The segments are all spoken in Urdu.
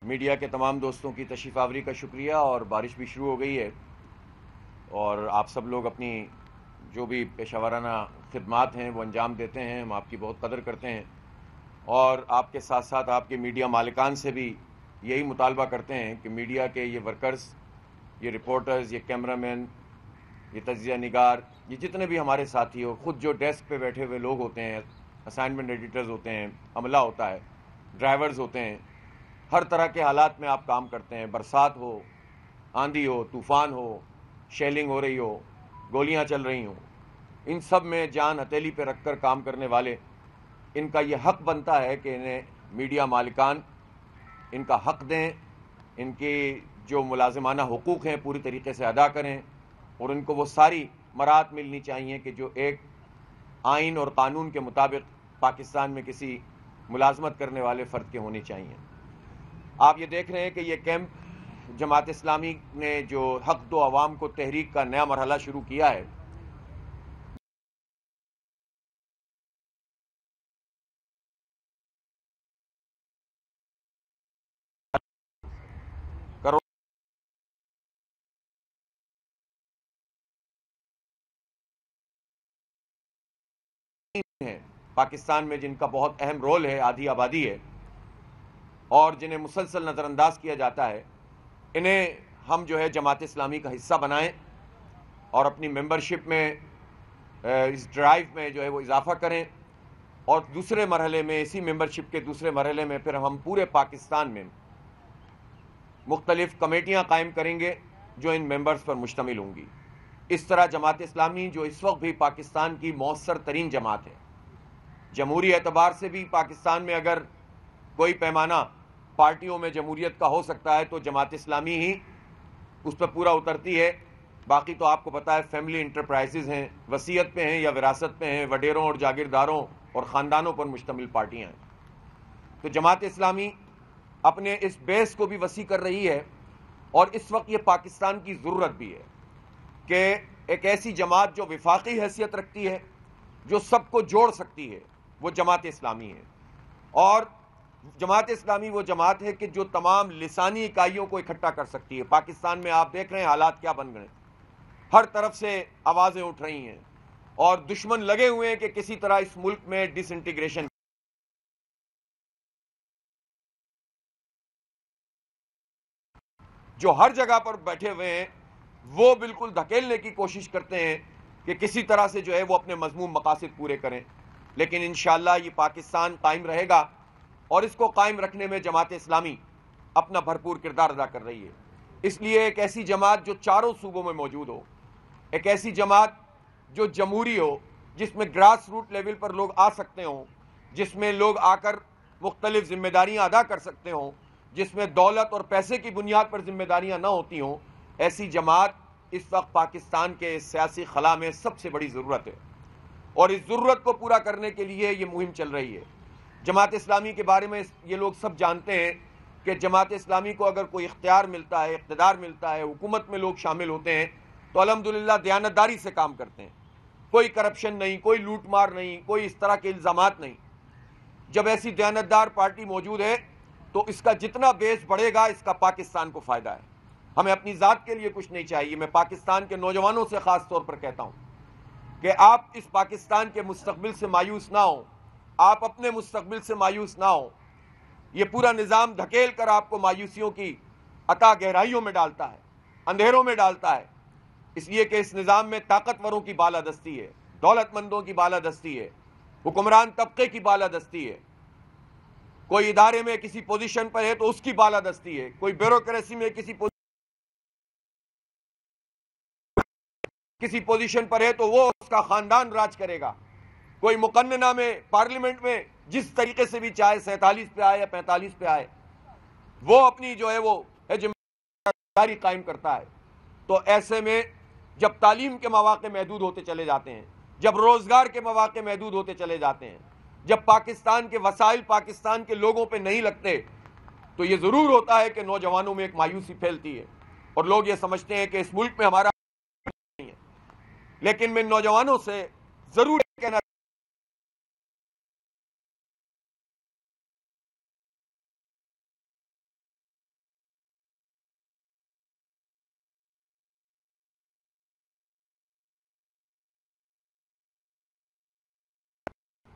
میڈیا کے تمام دوستوں کی تشریف آوری کا شکریہ، اور بارش بھی شروع ہو گئی ہے اور آپ سب لوگ اپنی جو بھی پیشہ ورانہ خدمات ہیں وہ انجام دیتے ہیں، ہم آپ کی بہت قدر کرتے ہیں، اور آپ کے ساتھ ساتھ آپ کے میڈیا مالکان سے بھی یہی مطالبہ کرتے ہیں کہ میڈیا کے یہ ورکرز، یہ رپورٹرز، یہ کیمرہ مین، یہ تجزیہ نگار، یہ جتنے بھی ہمارے ساتھی ہو، خود جو ڈیسک پہ بیٹھے ہوئے لوگ ہوتے ہیں، اسائنمنٹ ایڈیٹرز ہوتے ہیں، عملہ ہوتا ہے، ڈرائیورز ہوتے ہیں، ہر طرح کے حالات میں آپ کام کرتے ہیں، برسات ہو، آندھی ہو، طوفان ہو، شیلنگ ہو رہی ہو، گولیاں چل رہی ہوں، ان سب میں جان ہتھیلی پہ رکھ کر کام کرنے والے، ان کا یہ حق بنتا ہے کہ انہیں میڈیا مالکان ان کا حق دیں، ان کی جو ملازمانہ حقوق ہیں پوری طریقے سے ادا کریں، اور ان کو وہ ساری مراعات ملنی چاہیے کہ جو ایک آئین اور قانون کے مطابق پاکستان میں کسی ملازمت کرنے والے فرد کے ہونی چاہیے۔ آپ یہ دیکھ رہے ہیں کہ یہ کیمپ جماعت اسلامی نے جو حق دو عوام کو تحریک کا نیا مرحلہ شروع کیا ہے، ہیں پاکستان میں جن کا بہت اہم رول ہے، آدھی آبادی ہے، اور جنہیں مسلسل نظر انداز کیا جاتا ہے، انہیں ہم جو ہے جماعت اسلامی کا حصہ بنائیں اور اپنی ممبرشپ میں اس ڈرائیو میں جو ہے وہ اضافہ کریں، اور دوسرے مرحلے میں، اسی ممبرشپ کے دوسرے مرحلے میں پھر ہم پورے پاکستان میں مختلف کمیٹیاں قائم کریں گے جو ان ممبرز پر مشتمل ہوں گی۔ اس طرح جماعت اسلامی جو اس وقت بھی پاکستان کی مؤثر ترین جماعت ہے، جمہوری اعتبار سے بھی پاکستان میں اگر کوئی پیمانہ پارٹیوں میں جمہوریت کا ہو سکتا ہے تو جماعت اسلامی ہی اس پہ پورا اترتی ہے، باقی تو آپ کو پتا ہے فیملی انٹرپرائزز ہیں، وصیت پہ ہیں یا وراثت پہ ہیں، وڈیروں اور جاگیرداروں اور خاندانوں پر مشتمل پارٹیاں ہیں۔ تو جماعت اسلامی اپنے اس بیس کو بھی وسیع کر رہی ہے، اور اس وقت یہ پاکستان کی ضرورت بھی ہے کہ ایک ایسی جماعت جو وفاقی حیثیت رکھتی ہے، جو سب کو جوڑ سکتی ہے، وہ جماعت اسلامی ہے۔ اور جماعت اسلامی وہ جماعت ہے کہ جو تمام لسانی اکائیوں کو اکٹھا کر سکتی ہے۔ پاکستان میں آپ دیکھ رہے ہیں حالات کیا بن گئے، ہر طرف سے آوازیں اٹھ رہی ہیں اور دشمن لگے ہوئے ہیں کہ کسی طرح اس ملک میں ڈس انٹیگریشن، جو ہر جگہ پر بیٹھے ہوئے ہیں وہ بالکل دھکیلنے کی کوشش کرتے ہیں کہ کسی طرح سے جو ہے وہ اپنے مذموم مقاصد پورے کریں، لیکن انشاءاللہ یہ پاکستان قائم رہے گا، اور اس کو قائم رکھنے میں جماعت اسلامی اپنا بھرپور کردار ادا کر رہی ہے۔ اس لیے ایک ایسی جماعت جو چاروں صوبوں میں موجود ہو، ایک ایسی جماعت جو جمہوری ہو، جس میں گراس روٹ لیول پر لوگ آ سکتے ہوں، جس میں لوگ آ کر مختلف ذمہ داریاں ادا کر سکتے ہوں، جس میں دولت اور پیسے کی بنیاد پر ذمہ داریاں نہ ہوتی ہوں، ایسی جماعت اس وقت پاکستان کے سیاسی خلا میں سب سے بڑی ضرورت ہے، اور اس ضرورت کو پورا کرنے کے لیے یہ مہم چل رہی ہے۔ جماعت اسلامی کے بارے میں یہ لوگ سب جانتے ہیں کہ جماعت اسلامی کو اگر کوئی اختیار ملتا ہے، اقتدار ملتا ہے، حکومت میں لوگ شامل ہوتے ہیں تو الحمدللہ دیانتداری سے کام کرتے ہیں، کوئی کرپشن نہیں، کوئی لوٹ مار نہیں، کوئی اس طرح کے الزامات نہیں۔ جب ایسی دیانتدار پارٹی موجود ہے تو اس کا جتنا بیس بڑھے گا، اس کا پاکستان کو فائدہ ہے۔ ہمیں اپنی ذات کے لیے کچھ نہیں چاہیے، میں پاکستان کے نوجوانوں سے خاص طور پر کہتا ہوں کہ آپ اس پاکستان کے مستقبل سے مایوس نہ ہوں، آپ اپنے مستقبل سے مایوس نہ ہوں۔ یہ پورا نظام دھکیل کر آپ کو مایوسیوں کی عطا گہرائیوں میں ڈالتا ہے، اندھیروں میں ڈالتا ہے، اس لیے کہ اس نظام میں طاقتوروں کی بالادستی ہے، دولت مندوں کی بالادستی ہے، حکمران طبقے کی بالادستی ہے، کوئی ادارے میں کسی پوزیشن پر ہے تو اس کی بالادستی ہے، کوئی بیوروکریسی میں کسی پوزیشن پر ہے تو وہ اس کا خاندان راج کرے گا، کوئی مقننہ میں پارلیمنٹ میں جس طریقے سے بھی چاہے 47 پہ آئے یا 45 پہ آئے، وہ اپنی جو ہے وہ ذمہ داری قائم کرتا ہے۔ تو ایسے میں جب تعلیم کے مواقع محدود ہوتے چلے جاتے ہیں، جب روزگار کے مواقع محدود ہوتے چلے جاتے ہیں، جب پاکستان کے وسائل پاکستان کے لوگوں پہ نہیں لگتے، تو یہ ضرور ہوتا ہے کہ نوجوانوں میں ایک مایوسی پھیلتی ہے، اور لوگ یہ سمجھتے ہیں کہ اس ملک میں ہمارا نہیں ہے۔ لیکن میں نوجوانوں سے ضرور کہنا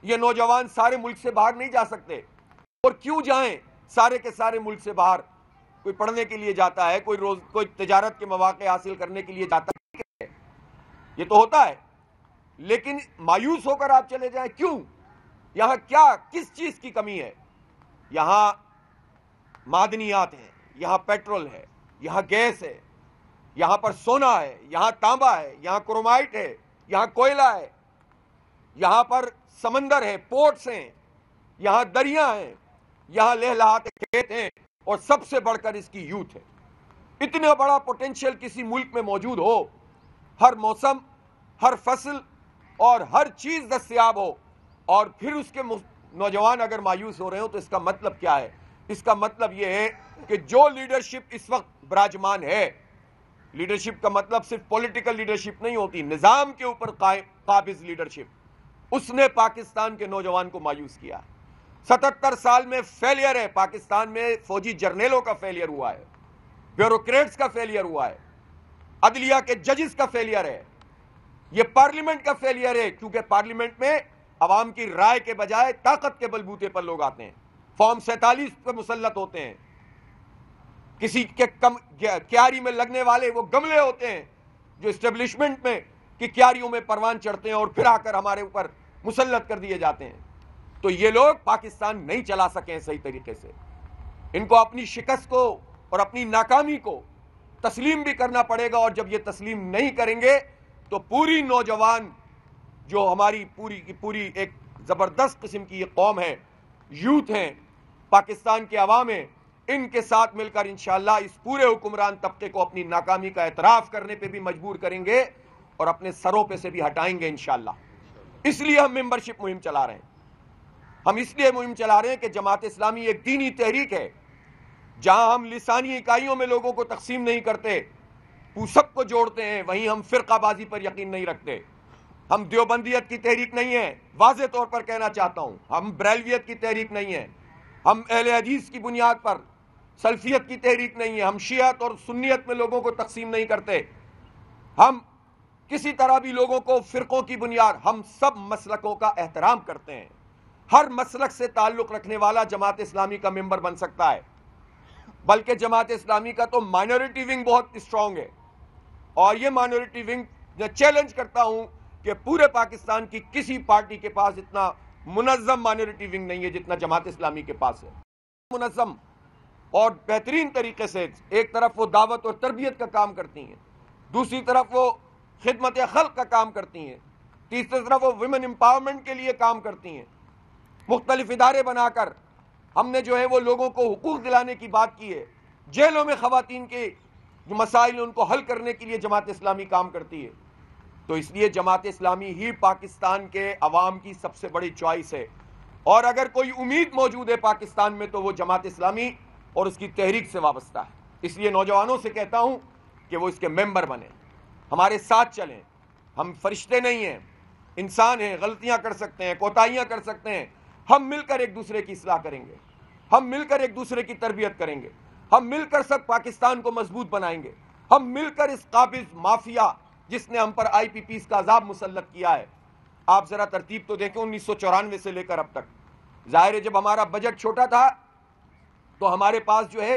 یہ نوجوان سارے ملک سے باہر نہیں جا سکتے، اور کیوں جائیں سارے کے سارے ملک سے باہر؟ کوئی پڑھنے کے لیے جاتا ہے، کوئی تجارت کے مواقع حاصل کرنے کے لیے جاتا ہے، یہ تو ہوتا ہے، لیکن مایوس ہو کر آپ چلے جائیں کیوں؟ یہاں کیا کس چیز کی کمی ہے؟ یہاں معدنیات ہیں، یہاں پیٹرول ہے، یہاں گیس ہے، یہاں پر سونا ہے، یہاں تانبا ہے، یہاں کرومائٹ ہے، یہاں کوئلہ ہے، یہاں پر سمندر ہے، پورٹس ہیں، یہاں دریا ہیں، یہاں لہلہاتے کھیت ہیں، اور سب سے بڑھ کر اس کی یوتھ ہے۔ اتنا بڑا پوٹینشیل کسی ملک میں موجود ہو، ہر موسم، ہر فصل اور ہر چیز دستیاب ہو، اور پھر اس کے نوجوان اگر مایوس ہو رہے ہو تو اس کا مطلب کیا ہے؟ اس کا مطلب یہ ہے کہ جو لیڈرشپ اس وقت براجمان ہے، لیڈرشپ کا مطلب صرف پولیٹیکل لیڈرشپ نہیں ہوتی، نظام کے اوپر قابض لیڈرشپ، اس نے پاکستان کے نوجوان کو مایوس کیا۔ 77 سال میں فیلئر ہے، پاکستان میں فوجی جرنیلوں کا فیلئر ہوا ہے، بیوروکریٹس کا فیلئر ہوا ہے، عدلیہ کے ججز کا فیلئر ہے، یہ پارلیمنٹ کا فیلئر ہے، کیونکہ پارلیمنٹ میں عوام کی رائے کے بجائے طاقت کے بلبوتے پر لوگ آتے ہیں، فارم 47 پر مسلط ہوتے ہیں، کسی کے کیاری میں لگنے والے وہ گملے ہوتے ہیں جو اسٹیبلشمنٹ میں کی کیاریوں میں پروان چڑھتے ہیں اور پھر آ کر ہمارے اوپر مسلط کر دیے جاتے ہیں۔ تو یہ لوگ پاکستان نہیں چلا سکیں صحیح طریقے سے، ان کو اپنی شکست کو اور اپنی ناکامی کو تسلیم بھی کرنا پڑے گا، اور جب یہ تسلیم نہیں کریں گے تو پوری نوجوان جو ہماری پوری کی پوری ایک زبردست قسم کی یہ قوم ہے، یوتھ ہیں، پاکستان کے عوام ہیں، ان کے ساتھ مل کر انشاءاللہ اس پورے حکمران طبقے کو اپنی ناکامی کا اعتراف کرنے پہ بھی مجبور کریں گے اور اپنے سروں پہ سے بھی ہٹائیں گے انشاءاللہ۔ اس لیے ہم ممبرشپ مہم چلا رہے ہیں، ہم اس لیے مہم چلا رہے ہیں کہ جماعت اسلامی ایک دینی تحریک ہے، جہاں ہم لسانی اکائیوں میں لوگوں کو تقسیم نہیں کرتے، سب کو جوڑتے ہیں، وہیں ہم فرقہ بازی پر یقین نہیں رکھتے۔ ہم دیوبندیت کی تحریک نہیں ہے، واضح طور پر کہنا چاہتا ہوں، ہم بریلویت کی تحریک نہیں ہے، ہم اہل حدیث کی بنیاد پر سلفیت کی تحریک نہیں ہے، ہم شیعت اور سنیت میں لوگوں کو تقسیم نہیں کرتے، ہم کسی طرح بھی لوگوں کو فرقوں کی بنیاد، ہم سب مسلکوں کا احترام کرتے ہیں، ہر مسلک سے تعلق رکھنے والا جماعت اسلامی کا ممبر بن سکتا ہے، بلکہ جماعت اسلامی کا تو مائنورٹی ونگ بہت اسٹرانگ ہے، اور یہ مائنورٹی ونگ میں چیلنج کرتا ہوں کہ پورے پاکستان کی کسی پارٹی کے پاس اتنا منظم مائنورٹی ونگ نہیں ہے جتنا جماعت اسلامی کے پاس ہے، منظم اور بہترین طریقے سے۔ ایک طرف وہ دعوت اور تربیت کا کام کرتی ہیں، دوسری طرف وہ خدمت خلق کا کام کرتی ہیں، تیسری طرف وہ ویمن امپاورمنٹ کے لیے کام کرتی ہیں، مختلف ادارے بنا کر ہم نے جو ہے وہ لوگوں کو حقوق دلانے کی بات کی ہے، جیلوں میں خواتین کے جو مسائل ہیں ان کو حل کرنے کے لیے جماعت اسلامی کام کرتی ہے۔ تو اس لیے جماعت اسلامی ہی پاکستان کے عوام کی سب سے بڑی چوائس ہے، اور اگر کوئی امید موجود ہے پاکستان میں تو وہ جماعت اسلامی اور اس کی تحریک سے وابستہ ہے۔ اس لیے نوجوانوں سے کہتا ہوں کہ وہ اس کے ممبر بنیں، ہمارے ساتھ چلیں، ہم فرشتے نہیں ہیں، انسان ہیں، غلطیاں کر سکتے ہیں، کوتاہیاں کر سکتے ہیں، ہم مل کر ایک دوسرے کی اصلاح کریں گے، ہم مل کر ایک دوسرے کی تربیت کریں گے، ہم مل کر سب پاکستان کو مضبوط بنائیں گے، ہم مل کر اس قابض مافیا جس نے ہم پر آئی پی پیز کا عذاب مسلط کیا ہے۔ آپ ذرا ترتیب تو دیکھیں 1994 سے لے کر اب تک، ظاہر ہے جب ہمارا بجٹ چھوٹا تھا تو ہمارے پاس جو ہے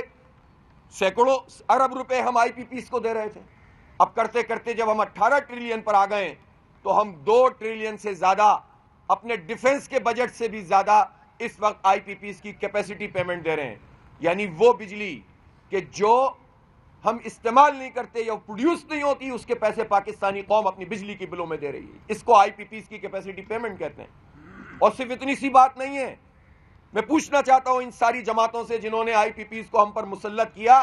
سینکڑوں ارب روپے ہم آئی پی پیز کو دے رہے تھے، اب کرتے کرتے جب ہم 18 ٹریلین پر آ گئے تو ہم 2 ٹریلین سے زیادہ اپنے ڈیفنس کے بجٹ سے بھی زیادہ اس وقت آئی پی پیز کی کیپیسٹی پیمنٹ دے رہے ہیں، یعنی وہ بجلی کہ جو ہم استعمال نہیں کرتے یا پروڈیوس نہیں ہوتی اس کے پیسے پاکستانی قوم اپنی بجلی کی بلوں میں دے رہی ہے، اس کو آئی پی پیز کی کیپیسٹی پیمنٹ کہتے ہیں۔ اور صرف اتنی سی بات نہیں ہے، میں پوچھنا چاہتا ہوں ان ساری جماعتوں سے جنہوں نے آئی پی پیز کو ہم پر مسلط کیا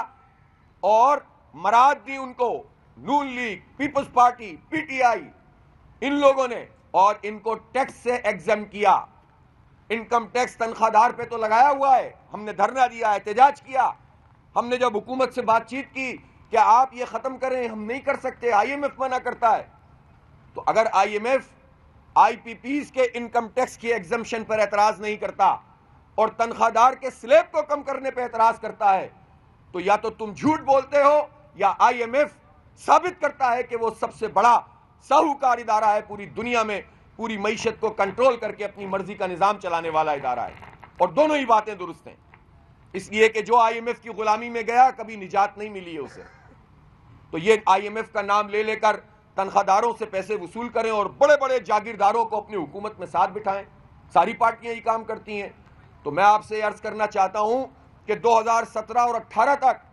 اور مراد دی ان کو، Noon League, Peoples Party, P T I, ان لوگوں نے، اور ان کو ٹیکس سے ایگزم کیا، انکم ٹیکس تنخواہ دار پہ تو لگایا ہوا ہے، ہم نے دھرنا دیا، احتجاج کیا، ہم نے جب حکومت سے بات چیت کی کہ آپ یہ ختم کریں، ہم نہیں کر سکتے، آئی ایم ایف منع کرتا ہے، تو اگر I M F I P Ps کے انکم ٹیکس کی ایگزمشن پر اعتراض نہیں کرتا اور تنخواہ دار کے سلیب کو کم کرنے پہ اعتراض کرتا ہے تو یا تو تم جھوٹ بولتے ہو یا آئی ایم ایف ثابت کرتا ہے کہ وہ سب سے بڑا ساہوکار ادارہ ہے پوری دنیا میں پوری معیشت کو کنٹرول کر کے اپنی مرضی کا نظام چلانے والا ادارہ ہے، اور دونوں ہی باتیں درست ہیں۔ اس لیے کہ جو آئی ایم ایف کی غلامی میں گیا کبھی نجات نہیں ملی ہے اسے، تو یہ آئی ایم ایف کا نام لے لے کر تنخواہ داروں سے پیسے وصول کریں اور بڑے بڑے جاگیرداروں کو اپنی حکومت میں ساتھ بٹھائیں۔ ساری پارٹیاں یہ کام کرتی ہیں۔ تو میں آپ سے عرض کرنا چاہتا ہوں کہ 2017 اور 18 تک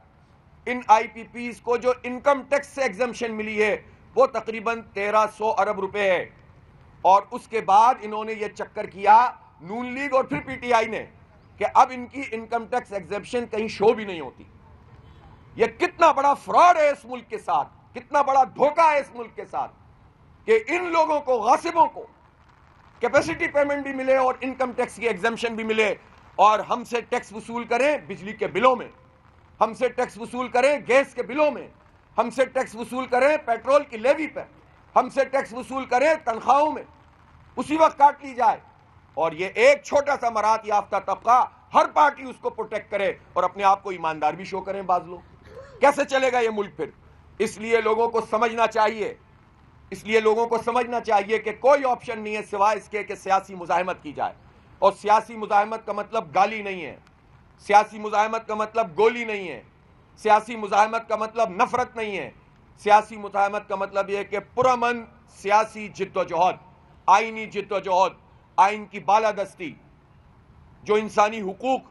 ان آئی پی پیز کو جو انکم ٹیکس سے ایگزمپشن ملی ہے وہ تقریباً 1300 ارب روپے ہے، اور اس کے بعد انہوں نے یہ چکر کیا نون لیگ اور پھر پی ٹی آئی نے کہ اب ان کی انکم ٹیکس ایگزمپشن کہیں شو بھی نہیں ہوتی۔ یہ کتنا بڑا فراڈ ہے اس ملک کے ساتھ، کتنا بڑا دھوکہ ہے اس ملک کے ساتھ کہ ان لوگوں کو، غاصبوں کو، کیپیسٹی پیمنٹ بھی ملے اور انکم ٹیکس کی ایگزمپشن بھی ملے، اور ہم سے ٹیکس وصول کریں بجلی کے بلوں میں، ہم سے ٹیکس وصول کریں گیس کے بلوں میں، ہم سے ٹیکس وصول کریں پیٹرول کی لیوی پر، ہم سے ٹیکس وصول کریں تنخواہوں میں، اسی وقت کاٹ لی جائے، اور یہ ایک چھوٹا سا مراعات یافتہ طبقہ ہر پارٹی اس کو پروٹیکٹ کرے اور اپنے آپ کو ایماندار بھی شو کریں بعض لوگ۔ کیسے چلے گا یہ ملک پھر؟ اس لیے لوگوں کو سمجھنا چاہیے، اس لیے لوگوں کو سمجھنا چاہیے کہ کوئی آپشن نہیں ہے سوائے اس کے کہ سیاسی مزاحمت کی جائے، اور سیاسی مزاحمت کا مطلب گالی نہیں ہے، سیاسی مزاحمت کا مطلب گولی نہیں ہے، سیاسی مزاحمت کا مطلب نفرت نہیں ہے، سیاسی مزاحمت کا مطلب یہ ہے کہ پرامن سیاسی جد و جہد، آئینی جد و جہد، آئین کی بالادستی، جو انسانی حقوق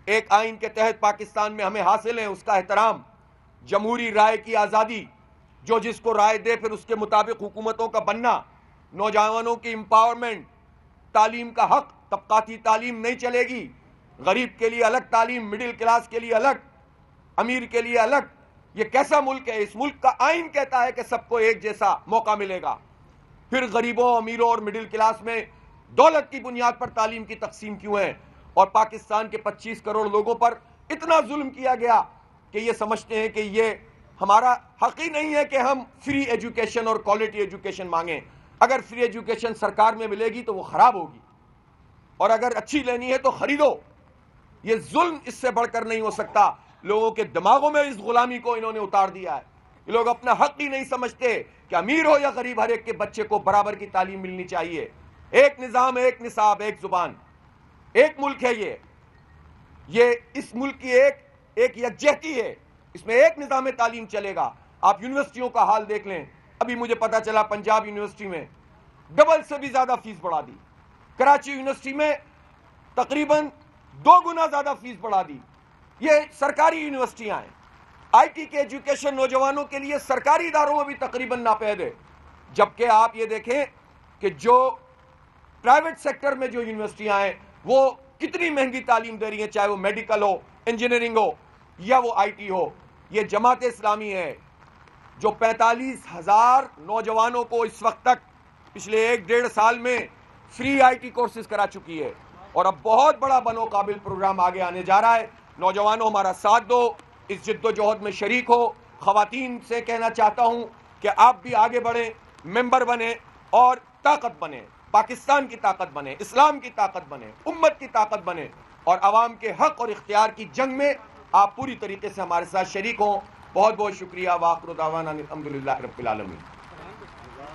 ایک آئین کے تحت پاکستان میں ہمیں حاصل ہیں اس کا احترام، جمہوری رائے کی آزادی، جو جس کو رائے دے پھر اس کے مطابق حکومتوں کا بننا، نوجوانوں کی امپاورمنٹ، تعلیم کا حق، طبقاتی تعلیم نہیں چلے گی، غریب کے لیے الگ تعلیم، مڈل کلاس کے لیے الگ، امیر کے لیے الگ۔ یہ کیسا ملک ہے؟ اس ملک کا آئین کہتا ہے کہ سب کو ایک جیسا موقع ملے گا، پھر غریبوں، امیروں اور مڈل کلاس میں دولت کی بنیاد پر تعلیم کی تقسیم کیوں ہے؟ اور پاکستان کے 25 کروڑ لوگوں پر اتنا ظلم کیا گیا کہ یہ سمجھتے ہیں کہ یہ ہمارا حق ہی نہیں ہے کہ ہم فری ایجوکیشن اور کوالٹی ایجوکیشن مانگیں۔ اگر فری ایجوکیشن سرکار میں ملے گی تو وہ خراب ہوگی، اور اگر اچھی لینی ہے تو خریدو۔ یہ ظلم اس سے بڑھ کر نہیں ہو سکتا۔ لوگوں کے دماغوں میں اس غلامی کو انہوں نے اتار دیا ہے۔ یہ لوگ اپنا حق ہی نہیں سمجھتے کہ امیر ہو یا غریب ہر ایک کے بچے کو برابر کی تعلیم ملنی چاہیے۔ ایک نظام، ایک نصاب، ایک زبان، ایک ملک ہے یہ اس ملک کی ایک یکجہتی ہے، اس میں ایک نظام تعلیم چلے گا۔ آپ یونیورسٹیوں کا حال دیکھ لیں، ابھی مجھے پتا چلا پنجاب یونیورسٹی میں ڈبل سے بھی زیادہ فیس بڑھا دی، کراچی یونیورسٹی میں تقریباً 2 گنا زیادہ فیس بڑھا دی۔ یہ سرکاری یونیورسٹیاں ہیں۔ آئی ٹی کے ایجوکیشن نوجوانوں کے لیے سرکاری اداروں میں بھی تقریباً ناپید ہے، جبکہ آپ یہ دیکھیں کہ جو پرائیویٹ سیکٹر میں جو یونیورسٹیاں ہیں وہ کتنی مہنگی تعلیم دے رہی ہیں، چاہے وہ میڈیکل ہو، انجینئرنگ ہو یا وہ آئی ٹی ہو۔ یہ جماعت اسلامی ہے جو 45,000 نوجوانوں کو اس وقت تک پچھلے 1-1.5 سال میں فری آئی ٹی کورسز کرا چکی ہے، اور اب بہت بڑا بنو قابل پروگرام آگے آنے جا رہا ہے۔ نوجوانوں ہمارا ساتھ دو، اس جد و جہد میں شریک ہو۔ خواتین سے کہنا چاہتا ہوں کہ آپ بھی آگے بڑھیں، ممبر بنیں اور طاقت بنیں، پاکستان کی طاقت بنیں، اسلام کی طاقت بنیں، امت کی طاقت بنیں، اور عوام کے حق اور اختیار کی جنگ میں آپ پوری طریقے سے ہمارے ساتھ شریک ہوں۔ بہت بہت شکریہ۔ وآخر دعوانا الحمدللہ رب العالمین۔